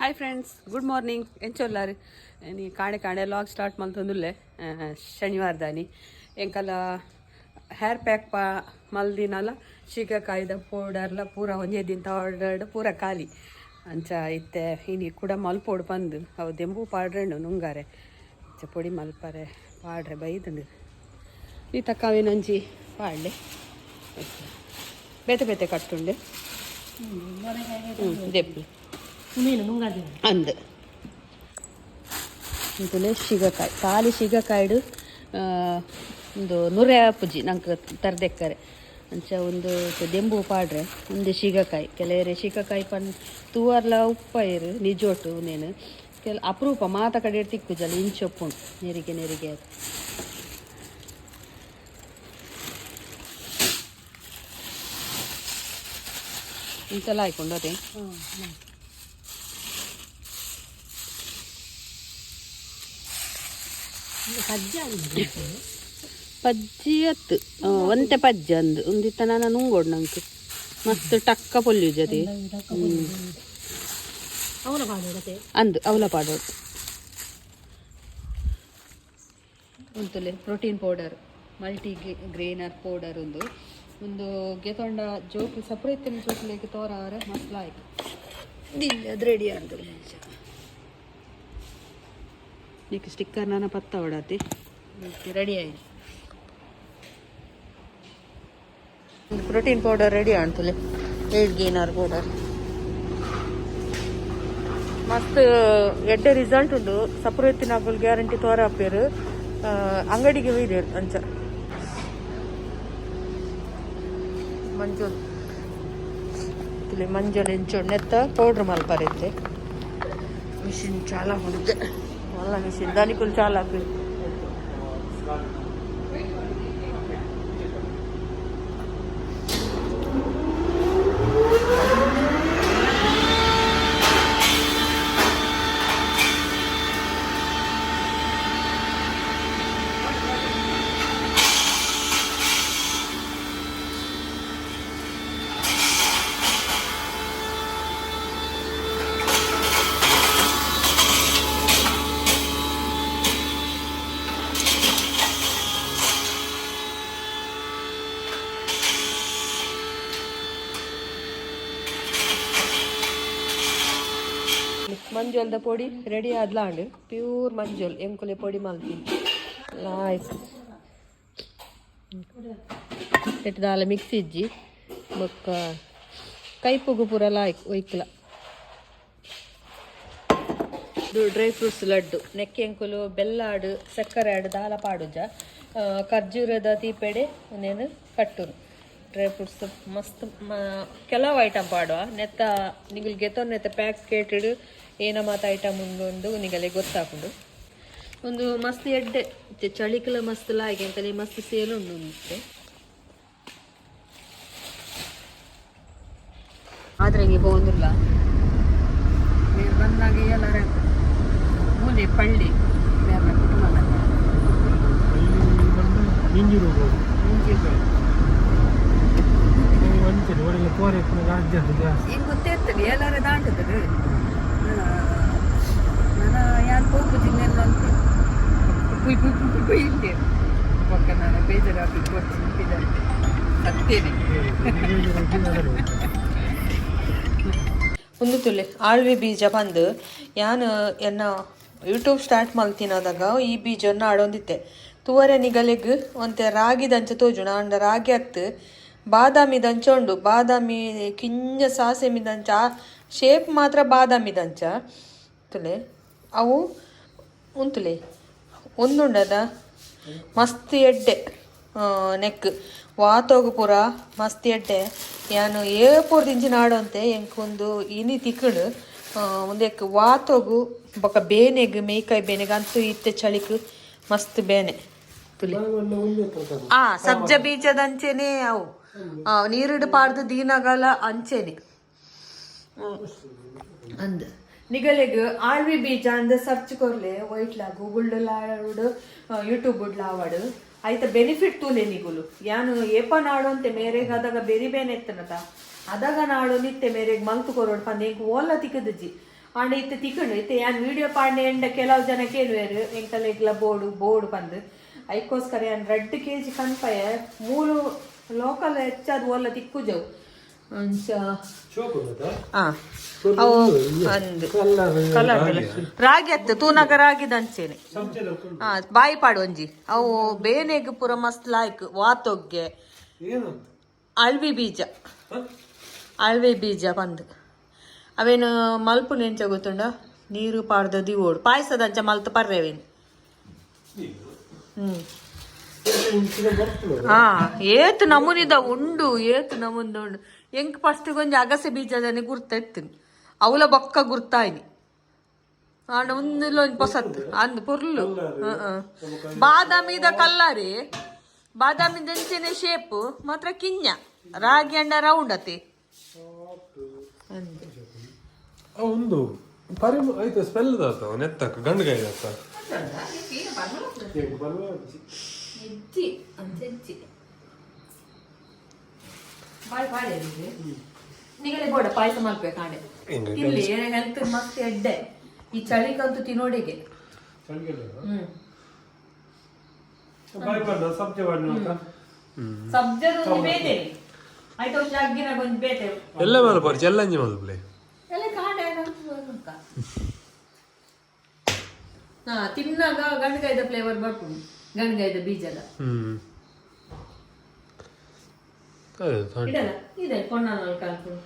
Hi friends, good morning. ಎಂಚೊಲ್ಲಾರು ನೀ ಕಾಣೆ ಕಾಣೆ ಲಾಗ್ ಸ್ಟಾರ್ಟ್ ಮಲ್ತೊಂದುಲ್ಲೆ ಶನಿವಾರದಾನಿ ಎಂಕಲ ಹೇರ್ ಪ್ಯಾಕ್ ಮಲ್ದಿನಲ ಶೀಗಕಾಯ್ದ ಪೌಡರ್ಲ ಪೂರ ಒಂಜೇ ದಿನ ಆರ್ಡರ್ಡ್ ಪೂರ ಖಾಲಿ ಅಂಚ ಇತ್ತೆ ಇನಿ ಕೂಡ ಮಲ್ಪೋಡು ಬಂದು ಅವು ದೆಂಬು ಪಾಡ್ರೆಂಡು ನುಂಗಾರೆ ಅಂಚ ಪೊಡಿ ಮಲ್ಪರೆ ಪಾಡ್ರೆ ಬೈದಂಡು ಈ ತಕ್ಕಾವಿನಂಜಿ ಪಾಡ್ಲೆ ಬೇತೆ ಬೇತೆ ಕಟ್ಟುಂಡೆ ದೆಪ್ಪಿ ಅಂದು ಇದನ್ನು ಶೀಗಕಾಯಿ ಖಾಲಿ ಶೀಗಕಾಯ್ಡು ಒಂದು 150 ನಂಗೆ ತರದೆಕ್ಕರೆ ಅಂಚ ಒಂದು ದೆಂಬು ಪಾಡ್ರೆ ಒಂದು ಶೀಗಕಾಯಿ ಕೆಲವರೆ ಶೀಗಕಾಯಿ ತೂವರ್ಲ ಉಪ್ಪಾಯಿರು ನಿಜೋಟು ನೇನು ಅಪರೂಪ ಮಾತ ಕಡೆ ತಿಕ್ಕುಜಲ್ಲ ಇಂಚೊಪ್ಪುಂಡು ನೆರಿಗೆ ಇಂಚೆಲ್ಲ ಹಾಯ್ಕೊಂಡು ಅದೇ ಪಜ್ಜಿ ಅತ್ತು ಒಂತೆ ಪಜ್ಜಿ ಅಂದು ಒಂದಿತ್ತ ನಾನು ನುಂಗೋಡು ನಂಗೆ ಮಸ್ತ್ ಟಕ್ಕ ಪೊಲ್ಯು ಜೊತೆ ಅಂದು ಅವಲ ಪಾಡೋಡು ಉಂತುಲೆ ಪ್ರೋಟೀನ್ ಪೌಡರ್ ಮಲ್ಟಿ ಗ್ರೇನರ್ ಪೌಡರ್ ಒಂದು ಗೆತೊಂಡ ಜೋಕು ಸಪ್ರೇಟ್ ಜೋಕ್ಲೇಗೆ ತೋರಾರೆ ಮಸ್ತ್ ಆಯ್ತು ಅದು ರೆಡಿ ಅಂದು ನೀಕು ಸ್ಟಿಕ್ಕರ್ ನಾನು ಪತ್ತ ಹೊಡತಿ ರೆಡಿ ಆಯ್ತು ಪ್ರೋಟೀನ್ ಪೌಡರ್ ರೆಡಿ ಆಣ್ತಲೆ ವೇಟ್ ಗೇನರ್ ಪೌಡರ್ ಮಸ್ತ್ ಎಡ್ಡೆ ರಿಸಲ್ಟ್ ಉಂಡು ಸಪ್ರೇತಿನ ಗ್ಯಾರಂಟಿ ತೋರ ಹಾಪೇರು ಅಂಗಡಿಗೆ ಒಯ್ದೇರು ಅಂಚ ಮಂಜಲ್ ಎಂಚೊಂಡು ನೆತ್ತ ಪೌಡ್ರ್ ಮಲ್ಪರೈತೆ ಮಿಷಿನ್ ಚಾಲ ಹೊಡಿದೆ ಮಲ್ಲ ಮಿಷಿನ್ ದಾನಿಕುಲ್ ಚಾಲ ಹಾಕಿ ಮಂಜೋಲ್ದ ಪೊಡಿ ರೆಡಿ ಆದ್ಲಾಂಡು ಪ್ಯೂರ್ ಮಂಜೋಲ್ ಎಂಕುಲೆ ಪೊಡಿ ಮಲ್ತೀನಿ ಲಾಯ್ಸ್ ಎಟ್ದಾಲ ಮಿಕ್ಸ್ ಇಜ್ಜಿ ಬೊಕ್ಕ ಕೈಪುಗು ಪೂರ ಲಾಯ್ಕ್ ಒಯ್ಕಲ ಇದು ಡ್ರೈ ಫ್ರೂಟ್ಸ್ ಲಡ್ಡು ನೆಕ್ಕೆ ಎಂಕುಲು ಬೆಲ್ಲ ಆಡು ಸಕ್ಕರೆ ಆಡು ದಾಲ ಪಾಡುಜ ಖರ್ಜೂರದ ತೀಪೆಡೆ ನೇನು ಕಟ್ಟುನು ಡ್ರೈ ಫ್ರೂಟ್ಸ್ ಮಸ್ತ್ ಕೆಲವು ಐಟಮ್ ಪಾಡುವ ನೆತ್ತ ನಿಗಲ್ ಗೆತ್ತೋ ನೆತ್ತ ಪ್ಯಾಕೆಟೆಡ್ ಏನ ಮಾತ ಐಟಮ್ ಉಂಡು ನಿಗಲೆ ಗೊತ್ತಾಕೊಂಡು ಒಂದು ಮಸ್ತ್ ಎಡ್ಡೆ ಚಳಿಕಲ ಮಸ್ತ್ ಲಾಯ್ಕೆ ಅಂತಲೇ ಮಸ್ತ್ ಸೇಲ್ ಉಂಡು ಮತ್ತೆ ಆದ್ರೆ ಹಿಂಗೆ ಹೋಗುದಿಲ್ಲ ನೀವು ಬಂದಾಗ ಎಲ್ಲರ ಮೂಲೆ ಪಳ್ಳಿ ಕುಟುಂಬ ಹಿಂಗೆ ಗೊತ್ತೇ ಇರ್ತದೆ ಎಲ್ಲರ ದಾಂಟದ ನಾನು ಯಾರು ಹೋಗುದಿನ್ನೆಲ್ಲ ಅಂತ ಇದ್ದೆ ಪಕ್ಕ ನಾನು ಬೇಜಾರಾಗಿ ಕೊಡ್ತೀನಿ ಸತ್ತೇನೆ ಒಂದು ತುಲೆ ಆಳ್ವಿ ಬೀಜ ಬಂದು ಯಾನು ಎನ್ನ ಯೂಟ್ಯೂಬ್ ಸ್ಟಾರ್ಟ್ ಮಾಡ್ತೀನದಾಗ ಈ ಬೀಜವನ್ನು ಆಡೊಂದಿತ್ತೆ ತೂವರೆ ನಿಗಲೆಗ್ ಒಂತೆ ರಾಗಿ ದಂಚ ತೋಜು ನಾಂಡ ರಾಗಿ ಹತ್ತು ಬಾದಾಮಿ ದಂಚ ಉಂಡು ಬಾದಾಮಿ ಕಿಂಜ ಸಾಸೆಮಿ ದಂಚ ಶೇಪ್ ಮಾತ್ರ ಬಾದಾಮಿ ದಂಚ ತುಲೆ ಅವು ಉಂತುಲೆ ಒಂದುಂಡದ ಮಸ್ತ್ ಎಡ್ಡೆ ನೆಕ್ ವಾತೋಗು ಪೂರ ಮಸ್ತ್ ಎಡ್ಡೆ ಯಾನು ಏಪೋರ್ ದಿಂಚಿನ ಆಡೋಂತೆ ಎಂಕೊಂದು ಇನಿ ತಿಕ್ಕಡು ಒಂದೆಕ್ ವಾತೋಗು ಬೊಕ್ಕ ಬೇನೆಗ್ ಮೇಯ್ಕಾಯಿ ಬೇನೆಗ್ ಅಂತೂ ಇತ್ತೆ ಚಳಿಕ್ ಮಸ್ತ್ ಬೇನೆ ತುಲೆ ಸಬ್ಜ ಬೀಜದ ಅಂಚೆನೆ ಅವು ನೀರಿಡು ಪಾಡ್ದು ದೀನಗಾಲ ಅಂಚೆನೆ ಅಂದ್ ನಿಗಲೆಗ್ ಆಳ್ವಿ ಬೀಜ ಅಂದ ಸರ್ಚ್ ಕೊರ್ಲೆ ವೈಟ್ಲ ಗೂಗಲ್ ಲಾಡು ಯೂಟ್ಯೂಬ್ ಲಾವಾಡು ಆಯ್ತ ಬೆನಿಫಿಟ್ ತೂಲೆ ನಿಗುಲು ಯಾನು ಏಪ ನಾಡು ಅಂತೆ ಮೇರೆಗ್ ಅದಾಗ ಬೇರೆ ಬೇನೆ ಎತ್ತನತ ಅದಾಗ ನಾಡು ನಿತ್ತೆ ಮೇರೆಗ್ ಮಲ್ತು ಕೊರೋಡು ಪಂದೆ ಎಂಕ್ ಓಲ್ಲ ತಿಕ್ಕದಜ್ಜಿ ಆಂಡ ಇತ್ತೆ ತಿಕ್ಕಂಡು ಇತ್ತೆ ಯಾನ್ ವಿಡಿಯೋ ಪಾಂಡೆ ಎಂಡ ಕೆಲವು ಜನ ಕೇಳುವೇರು ಎಂಕಲ್ಲ ಇಗ್ಲ ಬೋರ್ಡು ಬಂದು ಅದಕ್ಕೋಸ್ಕರ ಯಾನ್ 2 kg ಕನ್ಪಯ ಮೂಲು ಲೋಕಲ್ ಹೆಚ್ಚಾದ ಒಲ್ಲ ತಿಕ್ಕುಜವು ಅವು ಅಂದು ಕಲರ್ ರಾಗಿ ಅತ್ತು ತೂನಗ ರಾಗಿ ದಂಚೇನೆ ಬಾಯಿ ಪಾಡು ಒಂಜಿ ಅವು ಬೇನೆಗ್ ಪೂರ ಮಸ್ತ್ ಲಾಯ್ಕ್ ವಾತೊಗ್ಗೆ ಅಳ್ವೆ ಬೀಜ ಬಂದು ಅವೇನು ಮಲ್ಪು ನೆಂಚ ಗೊತ್ತುಂಡ ನೀರು ಪಾಡ್ದ ದಿವೋಡು ಪಾಯಸದಂಚ ಮಲ್ತು ಪರ್ರೆವೇನು ಏತ್ ನಮೂನಿದ ಉಂಡು ಏತ್ ನಮೂನಿದ ಉಂಡು ಎಂಕ್ ಫಸ್ಟ್ ಕೊಂಚ ಅಗಸೆ ಬೀಜದನೆ ಗುರ್ತ ಎತ್ತೀನಿ ಅವಲ ಬೊಕ್ಕ ಗುರ್ತಾಯ್ನಿ ಆಂಡ ಒಂದಿಲ್ಲ ಒಂಜಿ ಪೊಸತ್ ಅಂದ್ ಪುರ್ಲು ಬಾದಾಮಿದ ಕಲ್ಲಾರಿ ಬಾದಾಮಿ ದಂಚೆನೆ ಶೇಪ್ ಮಾತ್ರ ಕಿಂಜ ರಾಗಿ ಅಂಡ ರೌಂಡ್ ಅತಿ ಒಂದು ಐತೆ ಸ್ಮೆಲ್ ದಾತ ನೆತ್ತಕ್ಕ ಗಂಡಗಾಯ ದಾತ ನಿಗಲೇ ಬೋಡ ಪಾಯಸ ಮಾಡ್ಬೇಕಾಂಡೆ ತಿನ್ಲಿ ಹೆಲ್ತ್ ಮಸ್ತ್ ಎಡ್ಡೆ ಈ ಚಳಿಗಂತೂ ತಿನ್ನೋಡಿಗೆ ಸಬ್ಜದ ಒಂದು ಬೇತೆ ಆಯ್ತು ಒಂದು ಅಗ್ಗಿನಾಗ ಒಂದು ಬೇತೆ ಎಲ್ಲ ಮಲ್ಪರ್ ಜಲ್ಲಂಜಿ ಮಲ್ಪಲೆ ಎಲ್ಲ ಕಾಂಡೆ ತಿನ್ನಾಗ ಗಂಡಗಾಯ್ದ ಫ್ಲೇವರ್ ಬರ್ಕೊಂಡು ಗಂಡಗಾಯ್ದ ಬೀಜದ ಇಡಲ್ಲ ಇದೆ ಪೊಣ್ಣಲ್ಲಿ ಕಲ್ಕೊಂಡು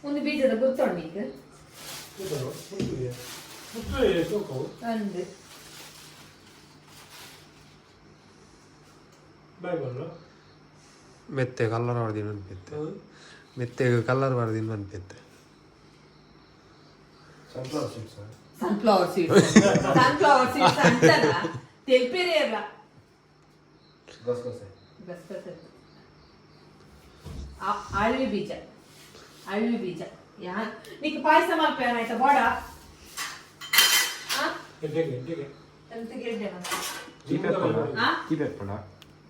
ಒಂದು ಬೀಜದ ಗುರ್ತೊಂಡು ಈಗ ಅಂದು ಮೆತ್ತೆ ಕಲರ್ ಮಾಡ್ದೀನಿ ಅನ್ಪೆತ್ತೆ ಮೆತ್ತೆಗೆ ಕಲರ್ ಮಾಡ್ದೀನಿ ಅನ್ಪೆತ್ತೆ ಸನ್ಫ್ಲವರ್ ಸೀಡ್ಸ್ ಅಂತಲ್ಲ ತೆಲ್ಪೇರೆ ಅಲ್ಲ ಅಳವಿ ಬೀಜ ಯಾ ನಿಕ್ ಪಾಯಸ ಮಾಡ್ಪೇನ ಆಯ್ತಾ ಬೋಡ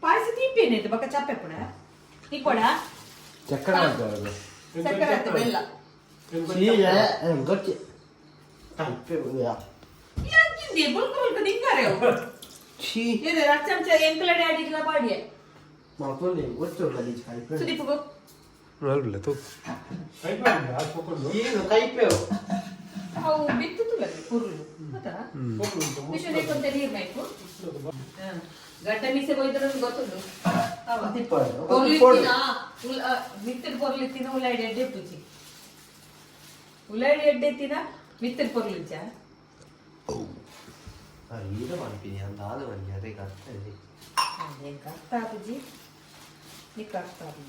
ಪಾಯಸ ತೀಪೇನೈತೆ ಬಕ್ಕ ಚಪ್ಪೆಪ್ಪಣ ನೀ ಕೊಡ ಚಕ್ಕರ ಬೆಲ್ಲ ಬುಲ್ಕ ನಿಂಗಾರೆ ಇದು ಚಮಚ ಎಂಕಲಡೆ ಆಡಿಲ್ಲ ಪಾಡಿಯ ಸುದೀಪ್ ಮಲ್ಪಲೆ ತೂ ಅವು ಬಿತ್ತು ಪುರ್ಲು ಗೊತ್ತಾ ವಿಷಯ ಕೊಂತ ನೀರು ಬೇಕು ಗಡ್ಡ ಮೀಸೆ ಹೋಯ್ದ್ರೆ ಗೊತ್ತುಂಟು ಮಿತ್ತದ ಪೊರ್ಲಿತ್ತಿನ ಉಳ್ಳಾಡಿ ಎಡ್ಡೆ ಪೂಜಿ ಉಳ್ಳಾಡಿ ಎಡ್ಡೆ ಎತ್ತಿನ ಮಿತ್ತದ ಪೊರ್ಲಿಚ್ಚ ಕರ್ತಾಪುಜಿ ನೀ ಕರ್ತಾಪು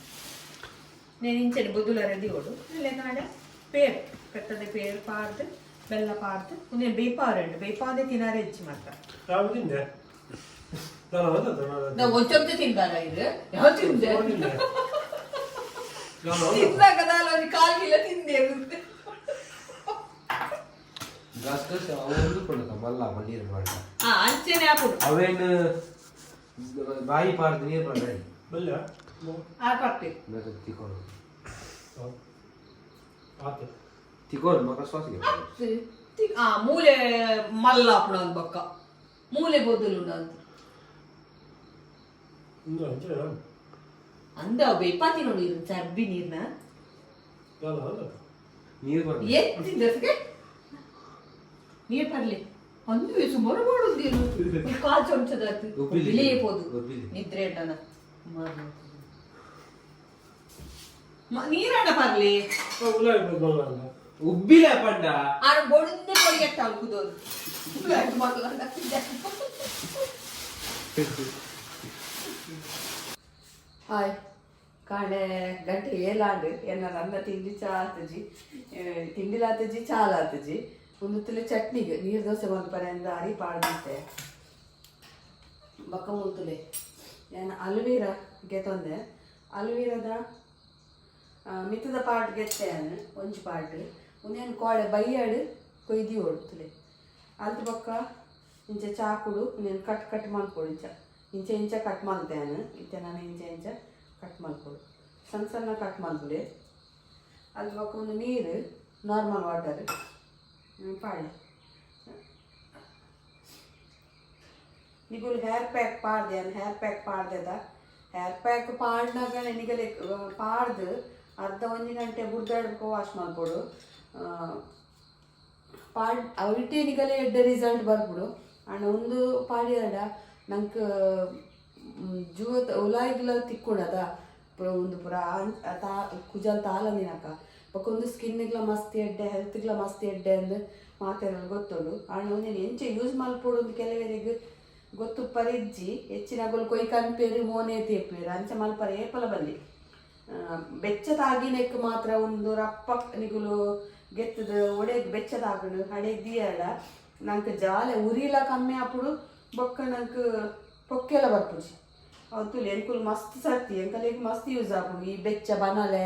నేను ఇంచని బుద్ధుల రెడీ ఓడు లేనాడ పేరు పెద్దది పేరు పార్దు బెల్ల పార్దు నేను బేపారండి బేపాదే తినారే ఇచ్చి మాట వచ్చే తింటారా ఇది ఎవరు తింటే తిన్నా కదా అది కాలు కిలో తిందే ಅಂಚೆನೆ ಹಾಕುದು ಅವೇನು ಬಾಯಿ ಪಾರ್ದು ನೀರು ಮಾಡ್ರಿ ತಿಕೋರು ಮಗ ಶ್ವಾಸಿಗೆ ಮೂಲೆ ಮಲ್ಲ ಅಪ್ಪಣ ಒಂದು ಬಕ್ಕ ಮೂಲೆ ಬೊದ್ದುಲು ಅಂದ ಬೇಪಾತಿ ನೋಡಿ ಚರ್ಬಿ ನೀರ್ನ ಎತ್ತಿದ್ದಕ್ಕೆ ನೀರು ಬರ್ಲಿ ಒಂದು ಸುಮಾರು ಮಾಡೋದು ಕಾಲು ಚಮಚದ ಇಳಿಯಬಹುದು ನಿದ್ರೆ ಅಣ್ಣನ ನೀರಣ್ಣ ಬರ್ಲಿ ಉಬ್ಬಿಲ ಪಂಡ ಆನ ಬೊಡಂದೆ ಕೊಡಿಗೆಟ್ಟ ಅಲ್ಕುದೋದು ಹಾಯ್ ಕಾಣೆ ಗಂಟೆ ಏಲಾಂಡು ಎನ್ನ ಅನ್ನ ತಿಂಡಿ ಚಾ ಆತಜಿ ತಿಂಡಿಲಾತಜಿ ಚಾಲಾತಜಿ ಒಂದು ತುಲೆ ಚಟ್ನಿಗೆ ನೀರು ದೋಸೆ ಒಂದು ಪರೆಯಿಂದ ಅರಿ ಪಾಡ್ದಿತ್ತೆ ಬಕ್ಕ ಮುಂತುಲೆ ನಾನು ಅಲ್ವೀರಾ ಗೆತ್ತೊಂದೆ ಅಲ್ವೀರದ ಮಿತ್ತದ ಪಾಟ್ ಗೆತ್ತೇನು ಒಂಜಿ ಪಾಟ್ ಒಂದೇನು ಕೋಳೆ ಬೈಯಾಡು ಕೊಯ್ದಿ ಹೊಡ್ತಲೆ ಅಲ್ದ ಬಕ್ಕ ಇಂಚೆ ಚಾಕುಡು నేను ಕಟ್ ಮಾಡ್ಕೊಡು ಇಂಚೆ ಕಟ್ ಮಾಡ್ತೇನೆ ಇತ್ತೆ ನಾನು ಇಂಚೆ ಕಟ್ ಮಾಡ್ಕೊಡು ಸಣ್ಣ ಕಟ್ ಮಾಡ್ಬಿಡಿ ಅಲ್ದ ಬಕ್ಕ ಒಂದು ನೀರು ನಾರ್ಮಲ್ ವಾಟರ್ ಪಾಳೆ ನಿಗುಲು ಹೇರ್ ಪ್ಯಾಕ್ ಪಾಡ್ದೆ ಅನ್ ಹೇರ್ ಪ್ಯಾಕ್ ಪಾಡ್ದೆದ ಹೇರ್ ಪ್ಯಾಕ್ ಪಾಡ್ನಾಗ ನಿಗಲೆ ಪಾಡ್ದು ಅರ್ಧ 1 ಗಂಟೆ ಬುಡ್ದಾಡ್ಬೇಕು ವಾಶ್ ಮಾಡ್ಕೊಡು ಪಾಡ್ ಅವಿಟೇ ನಿಗಲೆ ಎಡ್ಡೆ ರಿಸಲ್ಟ್ ಬರ್ಬಿಡು ಅಣ್ಣ ಒಂದು ಪಾಡ್ಯಾಡ ನಂಗೆ ಜೂವತ್ ಉಲಾಯಿಗ್ಲ ತಿಕ್ಕೊಡದ ಒಂದು ಪುರ ಕುಜಲ್ ತಾಲಂದಿನಕ ಬಕ್ಕೊಂದು ಸ್ಕಿನ್ನಿಗ್ಲ ಮಸ್ತ್ ಎಡ್ಡೆ ಹೆಲ್ತ್ಗ್ಲ ಮಸ್ತ್ ಎಡ್ಡೆ ಅಂದು ಮಾತೆಲ್ಲ ಗೊತ್ತೋಡು ಅಣ್ಣ ನೀನು ಎಂಚೆ ಯೂಸ್ ಮಲ್ಪೋಡು ಒಂದು ಕೆಲವರಿಗೆ ಗೊತ್ತು ಪರಿಜ್ಜಿ ಹೆಚ್ಚಿನಗಳು ಕೊಯ್ ಕನ್ಪೇರು ಮೋನೆ ತೇಪೇರು ಅಂಚೆ ಮಲ್ಪರ ಏಪಲ ಬಲ್ಲಿ ಬೆಚ್ಚದಾಗಿನೆಕ್ ಮಾತ್ರ ಒಂದು ರಪ್ಪ ನಿಗುಲು ಗೆತ್ತದ ಒಡೆಗ್ ಬೆಚ್ಚದಾಗಡು ಹಡೆದಿಯಡ ನಂಗೆ ಜಾಲೆ ಉರಿಲ ಕಮ್ಮಿ ಆಪುಡು ಬೊಕ್ಕ ನಂಗೆ ಪೊಕ್ಕೆಲ್ಲ ಬರ್ಪುಜಿ ಅವತ್ತು ಎಂಕುಲು ಮಸ್ತ್ ಸರ್ತಿ ಎಂಕಲಿಗೆ ಮಸ್ತ್ ಯೂಸ್ ಆಪುಡು ಈ ಬೆಚ್ಚ ಬನಲೆ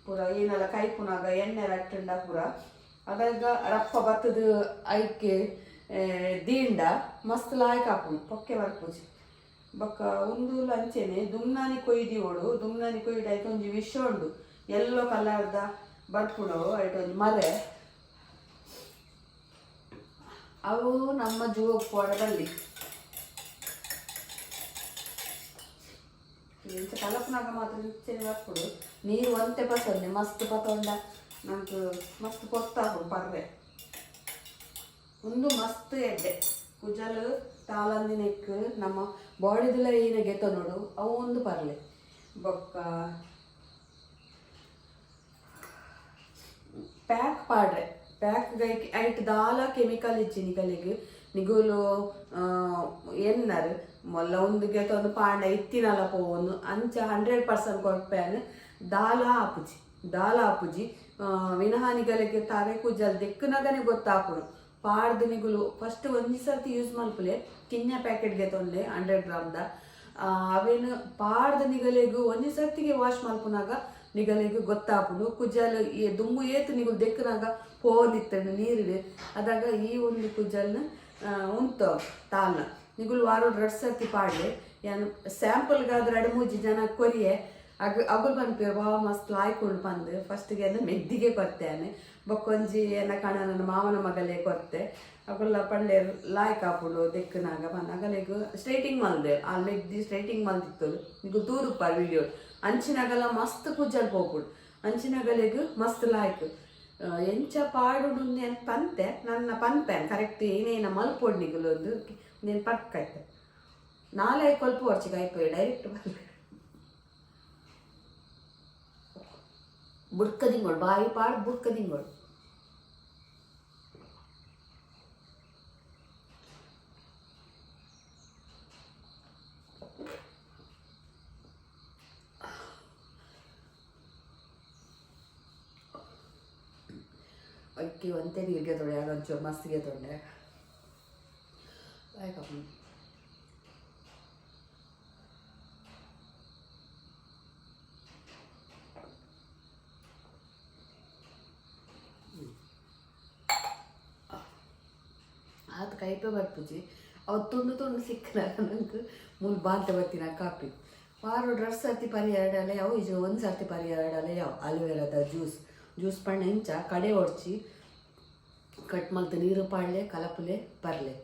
ಪೂರ ಏನೆಲ್ಲ ಕೈಪುನಾಗ ಎಣ್ಣೆ ರಟ್ಟಂಡ ಪೂರ ಅದಾಗ ರಪ್ಪ ಬತ್ತದ ಐಕೆ ದೀಂಡ ಮಸ್ತ್ ಲಾಯಕ್ ಆಪುಡು ಪೊಕ್ಕೆ ಬರ್ಪುಜಿ ಬೊಕ್ಕ ಒಂದು ಲಂಚೆನೆ ದುಮ್ನಾನಿ ಕೊಯ್ದಿಯೋಡು ದುಮ್ನಾನಿ ಕೊಯ್ದು ಆಯ್ತು ಒಂಜಿ ವಿಷ ಉಂಡು ಎಲ್ಲೋ ಕಲರ್ದ ಬರ್ಪುಡು ಆಯ್ತು ಒಂದು ಮರೆ ಅವು ನಮ್ಮ ಜೂವಕ್ಕೆ ಪೋಡದಲ್ಲಿ ಎಂತ ಕಲಪನಾಗ ಮಾತ್ರ ರುಚಿಗೆ ಬರ್ಪುಡು ನೀರು ಒಂತೆ ಪಸಂದೆ ಮಸ್ತ್ ಪತೊಂಡ ನಂಗೆ ಮಸ್ತ್ ಪೊತ್ತಾಪುಡು ಪರ್ರೆ ಒಂದು ಮಸ್ತ್ ಎಡ್ಡೆ ಕುಜಲು ತಾಲಂದಿನೆಕ್ ನಮ್ಮ ಬಾಡಿದೆಲ್ಲ ಏನ ಗೆತ್ತ ನೋಡು ಅವು ಒಂದು ಪರ್ಲೆ ಬೊಕ್ಕ ಪ್ಯಾಕ್ ಪಾಡ್ರೆ ಪ್ಯಾಕ್ ಐಟ್ ದಾಲ ಕೆಮಿಕಲ್ ಇಚ್ಚಿ ನಿಗಲಿಗೆ ನಿಗುಲು ಎನ್ನರ್ ಮೊಲ್ಲ ಒಂದು ಗೆತ್ತ ಒಂದು ಪಾಂಡ ಇತ್ತಿನಲ್ಲ ಪೋವನು ಅಂಚ 100% ಕೊಡ್ಪೇನ್ ದಾಲ ಆಪುಜಿ ವಿನಹ ನಿಗಲಿಗೆ ತಾರೆ ಕುಜಲ್ ದೆಕ್ಕನಾಗನೆ ಗೊತ್ತಾಪುಡು ಪಾಡ್ದು ನಿಗುಲು ಫಸ್ಟ್ ಒಂದ್ ಸರ್ತಿ ಯೂಸ್ ಮಲ್ಪಲೆ ಕಿನ್ಯ ಪ್ಯಾಕೆಟ್ಗೆ ತೊಂದೆ 100 ಗ್ರಾಮ್ದ ಅವೇನು ಪಾಡ್ದು ನಿಗಲೆಗು ಒಂದ್ ಸರ್ತಿಗೆ ವಾಶ್ ಮಲ್ಪುನಾಗ ನಿಗಲೆಗು ಗೊತ್ತಾಪುಡು ಕುಜಲ್ ದುಂಬು ಏತು ನಿಗುಲು ದೆಕ್ಕನಾಗ ಪೋನಿತ್ತಂಡು ನೀರಿಡು ಅದಾಗ ಈ ಒಂದು ಕುಜಲ್ನ ಉಂಟು ತಾಲ್ನ ನಿಗುಲು ವಾರ 2 ಸರ್ತಿ ಪಾಡ್ಲೆ ಏನು ಸ್ಯಾಂಪಲ್ಗಾದ್ರೆ 2-3 ಜನ ಕೊರಿಯೆ ಅಗುಲ್ ಬಂದ್ಪೇರು ಬಾ ಮಸ್ತ್ ಲಾಯ್ಕೊಂಡು ಬಂದು ಫಸ್ಟ್ಗೆ ಅಂದ್ರೆ ಮೆದ್ದಿಗೆ ಕೊರ್ತೇನೆ ಬೊಕ್ಕೊಂಜಿ ಎನ್ನ ಕಣ ನನ್ನ ಮಾವನ ಮಗಲೇ ಕೊರ್ತೆ ಅಗುಲ್ಲ ಪಂಡೆ ಲಾಯ್ಕ್ ಹಾಪುಡು ದೆಕ್ಕನಾಗ ಬಂದು ಅಗಲೆಗು ಸ್ಟ್ರೈಟಿಂಗ್ ಮಲ್ದೆ ಆ ಮೆದ್ದಿ ಸ್ಟ್ರೈಟಿಂಗ್ ಮಲ್ದಿತ್ತು ನಿಗು ತೂರುಪ್ಪ ವಿಡಿಯೋ ಅಂಚಿನಾಗಲ್ಲ ಮಸ್ತ್ ಕುಜ್ಜಲ್ ಹೋಗ್ಬಿಡು ಅಂಚಿನಾಗಲೆಗು ಮಸ್ತ್ ಲಾಯ್ಕ್ ಎಂಚ ಪಾಡುಡು నేను ಪಂತೆ ನನ್ನ ಪನ್ಪೇನ್ ಕರೆಕ್ಟ್ ಏನೇನ ಮಲ್ಪೋಡು ನಿಗುಲು ಒಂದು నేను ಪರ್ಕೈತೆ ನಾಳೆ ಕೊಲ್ಪ ವರ್ಷಕ್ಕೆ ಆಯ್ತು ಡೈರೆಕ್ಟ್ ಬರ್ಲಿ ಬುಡ್ಕದಿಂಗೋಳು ಬಾಯಿ ಪಾಡು ಬುಡ್ಕದಿಂಗೋಳು ಅಕ್ಕಿ ಒಂದೇ ನೀರಿಗೆ ತೊಳೆ ಅದೊಂಚೂರು ಮಸ್ತಿಗೆ ತೊಂಡೆ ಆಯ್ಕಪ್ಪ ಅದು ಕೈಪೆ ಬರ್ಪುಜಿ ಅವು ತುಂಡು ಸಿಕ್ಕನಾಗ ನಂಗೆ ಮೂಲ ಬಾಂತೆ ಬರ್ತೀನಿ ಕಾಪಿ ವಾರ 2 ಸರ್ತಿ ಪರಿಹಾರಡಲ್ಲ ಯಾವ ಇದು 1 ಸರ್ತಿ ಪರಿಹಾರಡಲ್ಲ ಯಾವ ಅಲೋವೆರಾದ ಜ್ಯೂಸ್ ಪಣ್ಣ ಹೆಂಚ ಕಡೆ ಹೊಡ್ಚಿ ಕಟ್ ಮಲ್ತು ನೀರು ಪಾಡ್ಲೆ ಕಲಪಲೆ ಬರಲೆ